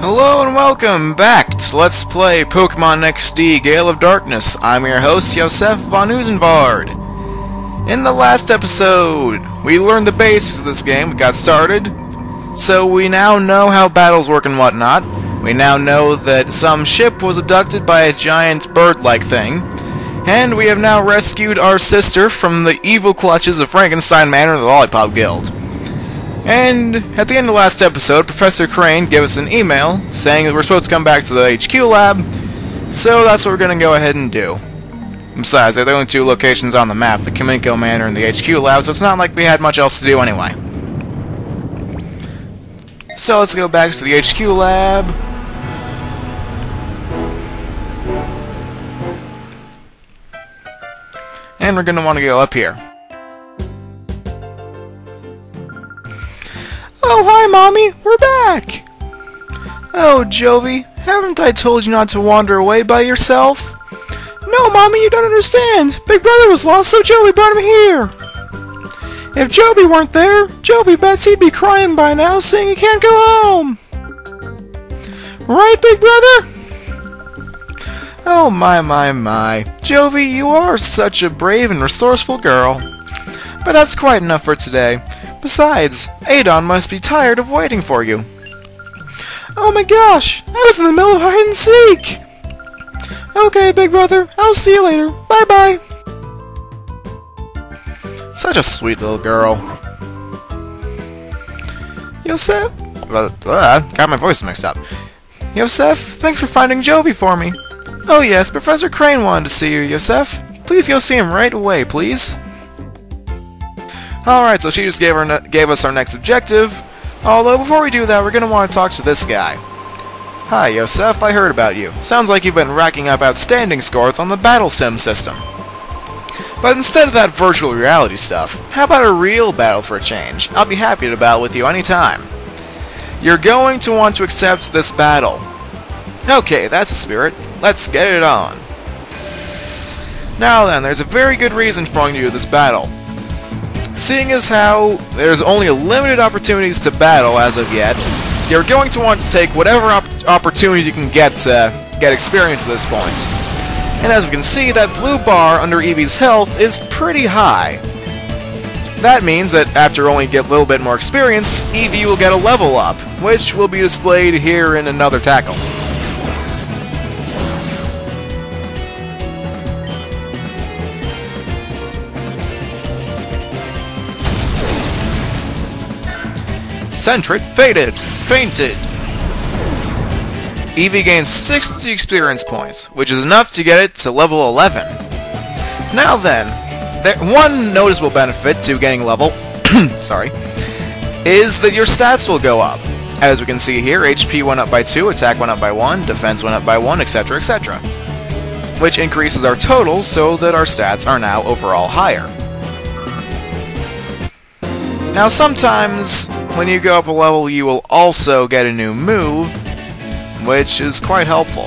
Hello and welcome back to Let's Play Pokemon XD Gale of Darkness. I'm your host, Josef von Usenvard. In the last episode, we learned the basics of this game, we got started, so we now know how battles work and whatnot. We now know that some ship was abducted by a giant bird-like thing, and we have now rescued our sister from the evil clutches of Frankenstein Manor and the Lollipop Guild. And at the end of the last episode, Professor Crane gave us an email saying that we're supposed to come back to the HQ lab, so that's what we're going to go ahead and do. Besides, they're the only two locations on the map, the Kamiko Manor and the HQ lab, so it's not like we had much else to do anyway. So let's go back to the HQ lab. And we're going to want to go up here. Oh, hi, Mommy! We're back! Oh, Jovi, haven't I told you not to wander away by yourself? No, Mommy, you don't understand! Big Brother was lost, so Jovi brought him here! If Jovi weren't there, Jovi bets he'd be crying by now, saying he can't go home! Right, Big Brother? Oh, my. Jovi, you are such a brave and resourceful girl. But that's quite enough for today. Besides, Adon must be tired of waiting for you. Oh my gosh! I was in the middle of hide and seek! Okay, Big Brother, I'll see you later. Bye-bye! Such a sweet little girl. Yosef? Got my voice mixed up. Yosef, thanks for finding Jovi for me. Oh yes, Professor Crane wanted to see you, Yosef. Please go see him right away, please. Alright, so she just gave us our next objective. Although, before we do that, we're going to want to talk to this guy. Hi, Yosef, I heard about you. Sounds like you've been racking up outstanding scores on the Battle Sim system. But instead of that virtual reality stuff, how about a real battle for a change? I'll be happy to battle with you anytime. You're going to want to accept this battle. Okay, that's the spirit. Let's get it on. Now then, there's a very good reason for you to do this battle. Seeing as how there's only limited opportunities to battle as of yet, you're going to want to take whatever opportunities you can get to get experience at this point. And as we can see, that blue bar under Eevee's health is pretty high. That means that after only get a little bit more experience, Eevee will get a level up, which will be displayed here in another tackle. Sentret fainted. Eevee gains 60 experience points, which is enough to get it to level 11. Now then, one noticeable benefit to getting level, sorry, is that your stats will go up. As we can see here, HP went up by 2, attack went up by 1, defense went up by 1, etc., etc. Which increases our total so that our stats are now overall higher. Now sometimes, when you go up a level, you will also get a new move, which is quite helpful.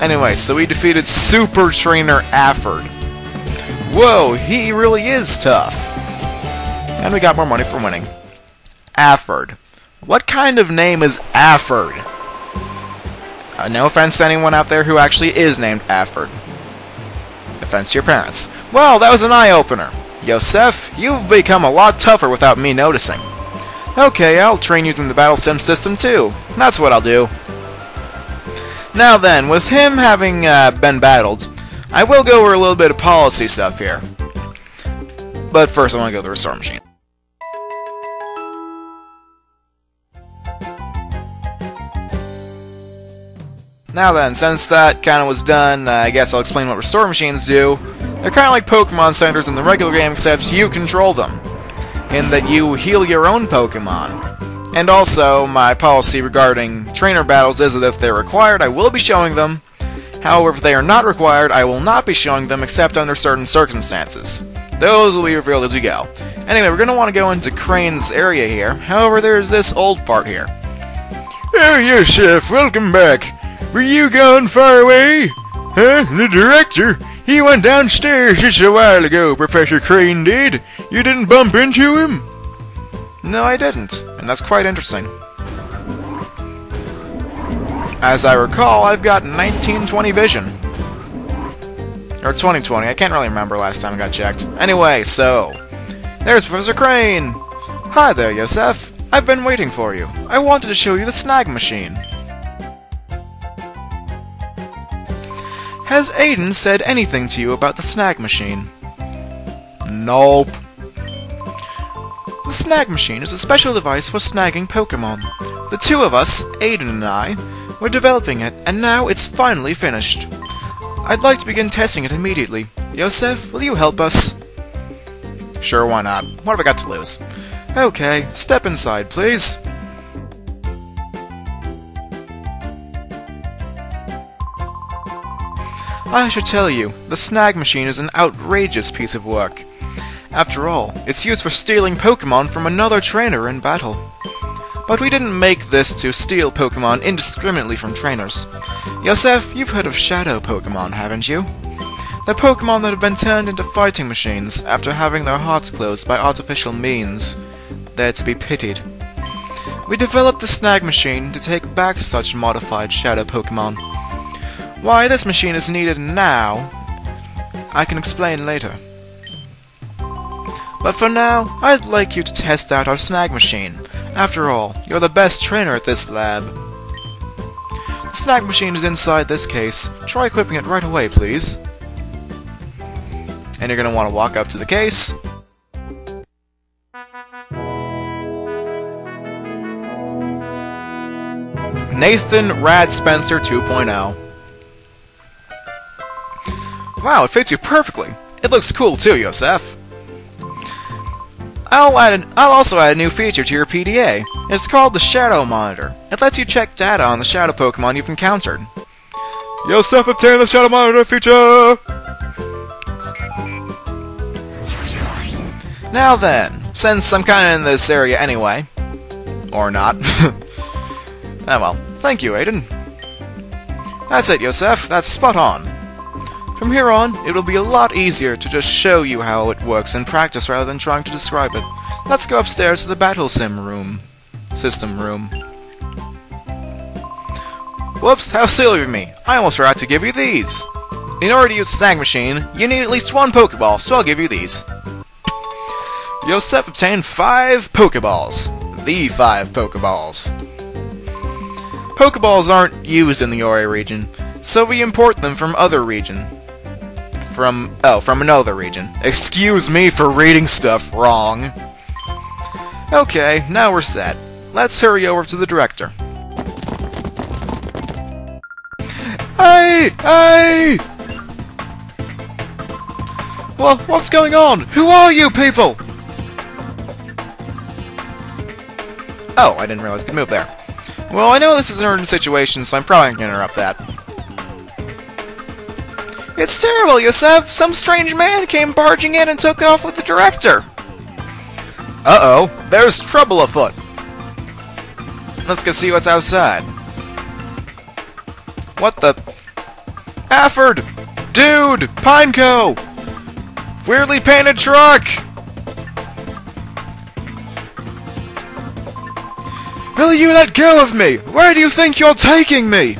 Anyway, so we defeated Super Trainer Afford. Whoa, he really is tough. And we got more money for winning. Afford. What kind of name is Afford? No offense to anyone out there who actually is named Afford. Offense to your parents. Well, that was an eye-opener. Yosef, you've become a lot tougher without me noticing. Okay, I'll train using the Battle Sim system too. That's what I'll do. Now then, with him having been battled, I will go over a little bit of policy stuff here. But first I want to go to the Restore Machine. Now then, since that kind of was done, I guess I'll explain what Restore Machines do. They're kind of like Pokemon Centers in the regular game, except you control them, in that you heal your own Pokemon. And also, my policy regarding trainer battles is that if they're required, I will be showing them. However, if they are not required, I will not be showing them except under certain circumstances. Those will be revealed as we go. Anyway, we're going to want to go into Crane's area here. However, there's this old fart here. Oh yes, Chef, welcome back. Were you gone far away? Huh? The director? He went downstairs just a while ago, Professor Crane did. You didn't bump into him? No, I didn't, and that's quite interesting. As I recall, I've got 1920 vision. Or 2020, I can't really remember last time I got checked. Anyway, so... There's Professor Crane! Hi there, Yosef. I've been waiting for you. I wanted to show you the snag machine. Has Aiden said anything to you about the snag machine? Nope. The snag machine is a special device for snagging Pokemon. The two of us, Aiden and I, were developing it, and now it's finally finished. I'd like to begin testing it immediately. Yosef, will you help us? Sure, why not? What have I got to lose? Okay, step inside, please. I should tell you, the snag machine is an outrageous piece of work. After all, it's used for stealing Pokemon from another trainer in battle. But we didn't make this to steal Pokemon indiscriminately from trainers. Yosef, you've heard of Shadow Pokemon, haven't you? They're Pokemon that have been turned into fighting machines after having their hearts closed by artificial means. They're to be pitied. We developed the snag machine to take back such modified Shadow Pokemon. Why this machine is needed now, I can explain later. But for now, I'd like you to test out our snag machine. After all, you're the best trainer at this lab. The snag machine is inside this case. Try equipping it right away, please. And you're going to want to walk up to the case. Nathan Rad Spencer 2.0. Wow, it fits you perfectly. It looks cool too, Yosef. I'll also add a new feature to your PDA. It's called the Shadow Monitor. It lets you check data on the Shadow Pokemon you've encountered. Yosef obtained the Shadow Monitor feature! Now then, since I'm kinda in this area anyway... Or not. Oh well, thank you, Aiden. That's it, Yosef. That's spot on. From here on, it'll be a lot easier to just show you how it works in practice rather than trying to describe it. Let's go upstairs to the Battle Sim room. System room. Whoops, how silly of me. I almost forgot to give you these. In order to use the snag machine, you need at least one Pokeball, so I'll give you these. Yosef obtained 5 Pokeballs. The 5 Pokeballs. Pokeballs aren't used in the Ori region, so we import them from other region. From another region. Excuse me for reading stuff wrong. Okay, now we're set. Let's hurry over to the director. Hey! Well, what's going on? Who are you people? Oh, I didn't realize I could move there. Well, I know this is an urgent situation, so I'm probably going to interrupt that. It's terrible, Yosef! Some strange man came barging in and took off with the director! Uh-oh, there's trouble afoot! Let's go see what's outside. What the... Afford! Dude! Pineco! Weirdly painted truck! Will you let go of me? Where do you think you're taking me?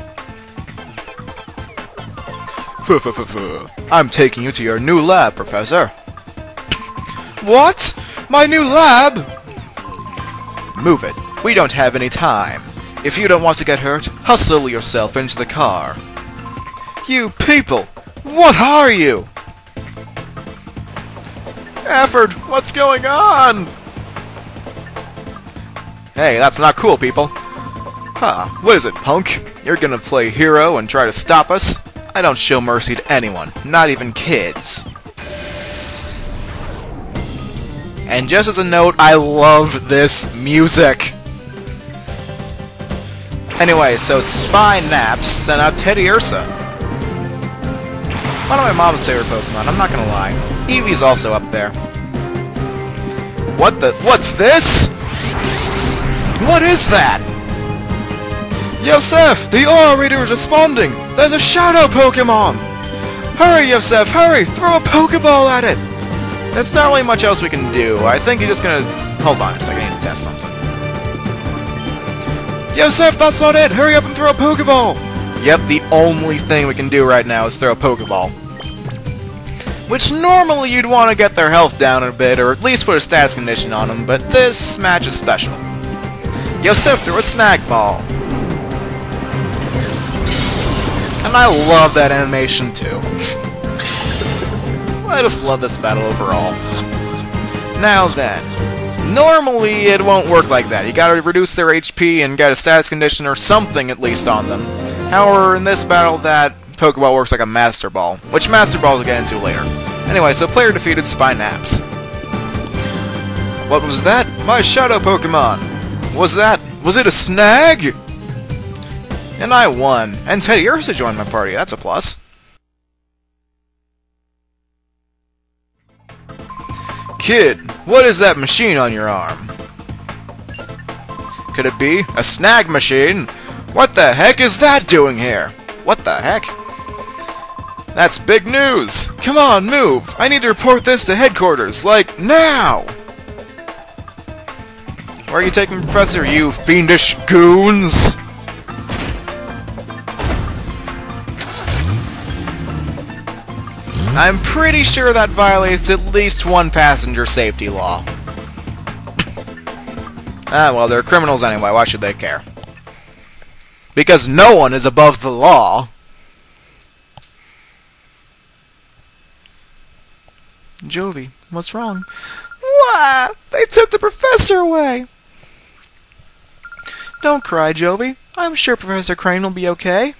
I'm taking you to your new lab, Professor. What? My new lab? Move it. We don't have any time. If you don't want to get hurt, hustle yourself into the car. You people! What are you? Afford, what's going on? Hey, that's not cool, people. Huh, what is it, punk? You're gonna play hero and try to stop us? I don't show mercy to anyone, not even kids. And just as a note, I love this music. Anyway, so Spy Naps sent out Teddy Ursa. One of my mom's favorite Pokemon, I'm not gonna lie. Eevee's also up there. What's this? What is that? Yosef, the aura reader is responding! There's a Shadow Pokemon! Hurry, Yosef, hurry! Throw a Pokeball at it! There's not really much else we can do. I think you're just gonna... Hold on a second, I need to test something. Yosef, that's not it! Hurry up and throw a Pokeball! Yep, the only thing we can do right now is throw a Pokeball. Which normally you'd want to get their health down a bit, or at least put a status condition on them, but this match is special. Yosef threw a Snag Ball. And I love that animation too. I just love this battle overall. Now then, normally it won't work like that. You gotta reduce their HP and get a status condition or something at least on them. However, in this battle, that Pokeball works like a Master Ball, which Master Balls we'll get into later. Anyway, so player defeated Spinaps. What was that? My Shadow Pokemon! Was it a Snag? And I won. And Teddy Ursa joined my party, that's a plus. Kid, what is that machine on your arm? Could it be a snag machine? What the heck is that doing here? What the heck? That's big news! Come on, move! I need to report this to headquarters, like, now! Where are you taking Professor, you fiendish goons? I'm pretty sure that violates at least one passenger safety law. Ah, well, they're criminals anyway, why should they care? Because no one is above the law. Jovi, what's wrong? What? They took the professor away! Don't cry, Jovi. I'm sure Professor Crane will be okay.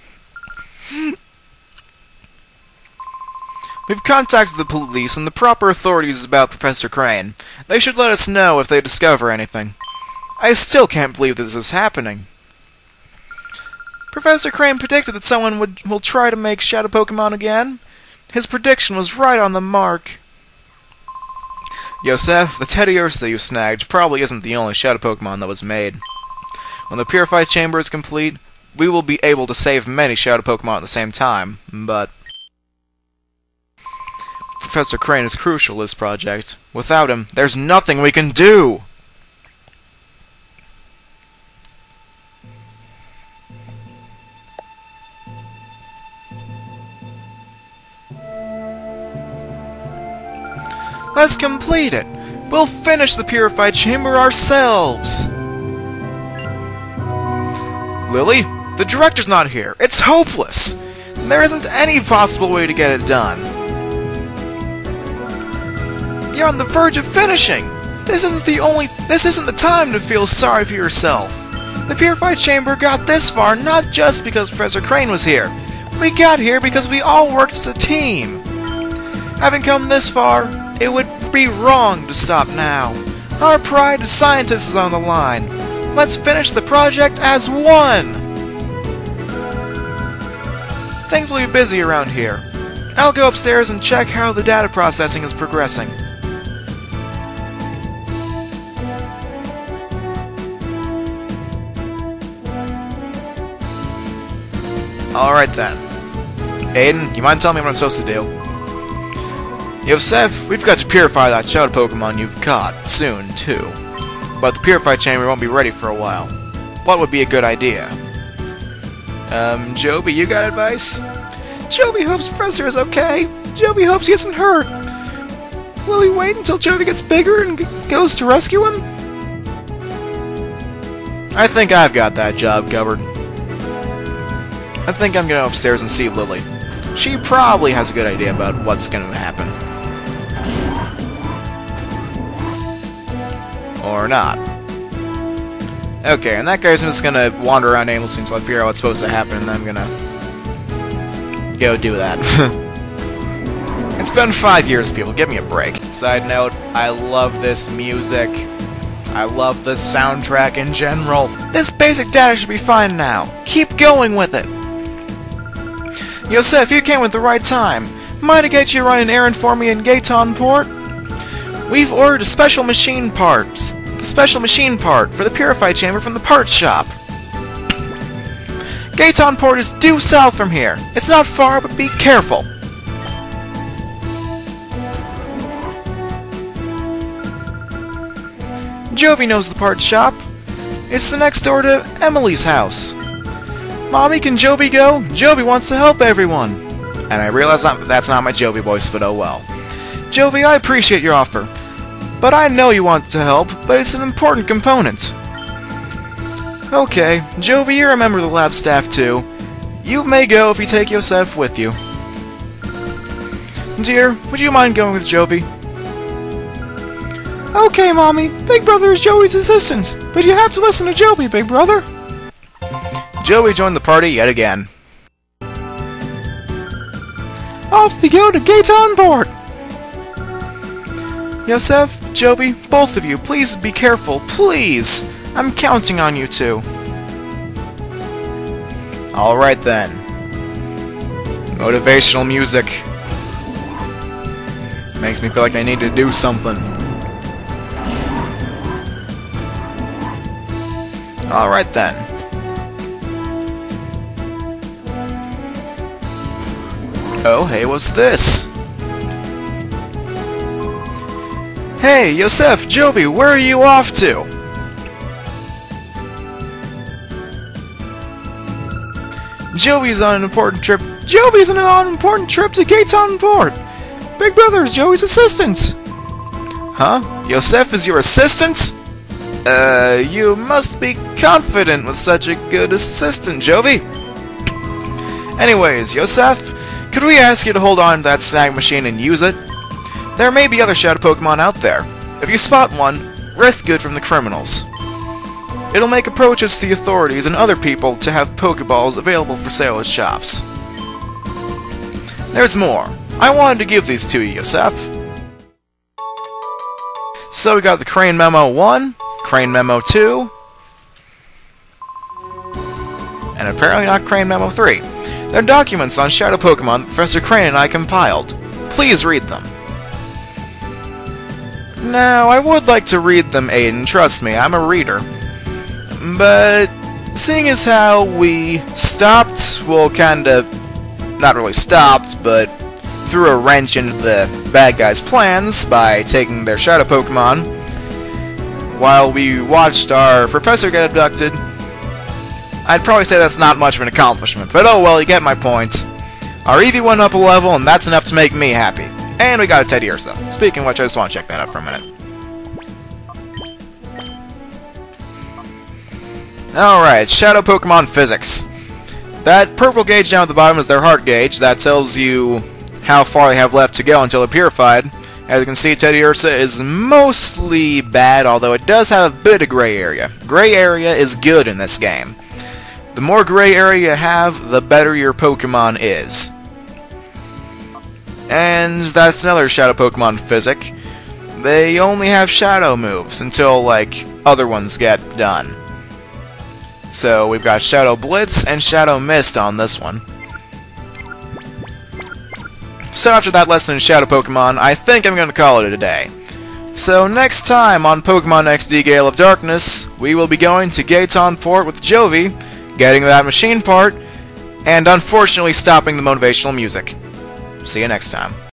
We've contacted the police and the proper authorities about Professor Crane. They should let us know if they discover anything. I still can't believe this is happening. Professor Crane predicted that someone will try to make Shadow Pokemon again. His prediction was right on the mark. Yosef, the Teddy Ursa you snagged probably isn't the only Shadow Pokemon that was made. When the Purified Chamber is complete, we will be able to save many Shadow Pokemon at the same time, but Professor Crane is crucial to this project. Without him, there's nothing we can do! Let's complete it! We'll finish the Purified Chamber ourselves! Lily, the director's not here. It's hopeless! There isn't any possible way to get it done. You're on the verge of finishing! This isn't the time to feel sorry for yourself. The Purified Chamber got this far not just because Professor Crane was here. We got here because we all worked as a team. Having come this far, it would be wrong to stop now. Our pride as scientists is on the line. Let's finish the project as one! Things will be busy around here. I'll go upstairs and check how the data processing is progressing. Alright then. Aiden, you mind telling me what I'm supposed to do? Yosef, we've got to purify that Shadow Pokemon you've caught, soon, too. But the Purified Chamber won't be ready for a while. What would be a good idea? Jovi, you got advice? Jovi hopes Professor is okay. Jovi hopes he isn't hurt. Will he wait until Jovi gets bigger and goes to rescue him? I think I've got that job covered. I think I'm gonna go upstairs and see Lily. She probably has a good idea about what's gonna happen. Or not. Okay, in that case I'm just gonna wander around aimlessly until I figure out what's supposed to happen, and then I'm gonna go do that. It's been 5 years, people. Give me a break. Side note, I love this music. I love the soundtrack in general. This basic data should be fine now. Keep going with it. Yosef, you came at the right time. Mind to get you run an errand for me in Gaeton Port? We've ordered a special machine part for the Purified Chamber from the parts shop. Gaeton Port is due south from here. It's not far, but be careful. Jovi knows the parts shop. It's the next door to Emily's house. Mommy, can Jovi go? Jovi wants to help everyone. And I realize that's not my Jovi voice, but oh well. Jovi, I appreciate your offer. But I know you want to help, but it's an important component. Okay, Jovi, you're a member of the lab staff too. You may go if you take Yosef with you. Dear, would you mind going with Jovi? Okay, Mommy. Big Brother is Joey's assistant, but you have to listen to Jovi, Big Brother. Joey joined the party yet again. Off we go to Gaetonport! Yosef, Jovi, both of you, please be careful, please! I'm counting on you two. Alright then. Motivational music. Makes me feel like I need to do something. Alright then. Oh, hey, what's this? Hey, Yosef, Jovi, where are you off to? Jovi's on an important trip. Jovi's on an important trip to Gaetonport. Big Brother is Joey's assistant. Huh? Yosef is your assistant? You must be confident with such a good assistant, Jovi. Anyways, Yosef, could we ask you to hold on to that snag machine and use it? There may be other Shadow Pokemon out there. If you spot one, wrest good from the criminals. It'll make approaches to the authorities and other people to have Pokeballs available for sale at shops. There's more. I wanted to give these to you, Yosef. So we got the Crane Memo 1, Crane Memo 2, and apparently not Crane Memo 3. They're documents on Shadow Pokemon that Professor Crane and I compiled. Please read them. Now, I would like to read them, Aiden, trust me, I'm a reader. But, seeing as how we stopped, well, kinda, not really stopped, but threw a wrench into the bad guys' plans by taking their Shadow Pokemon, while we watched our professor get abducted, I'd probably say that's not much of an accomplishment, but oh well, you get my point. Our Eevee went up a level, and that's enough to make me happy. And we got a Teddy Ursa. Speaking of which, I just want to check that out for a minute. Alright, Shadow Pokemon Physics. That purple gauge down at the bottom is their heart gauge. That tells you how far they have left to go until they're purified. As you can see, Teddy Ursa is mostly bad, although it does have a bit of gray area. Gray area is good in this game. The more gray area you have, the better your Pokemon is. And that's another Shadow Pokemon Physic. They only have Shadow moves until, like, other ones get done. So we've got Shadow Blitz and Shadow Mist on this one. So after that lesson in Shadow Pokemon, I think I'm going to call it a day. So next time on Pokemon XD Gale of Darkness, we will be going to Gaetonport with Jovi, getting that machine part, and unfortunately stopping the motivational music. See you next time.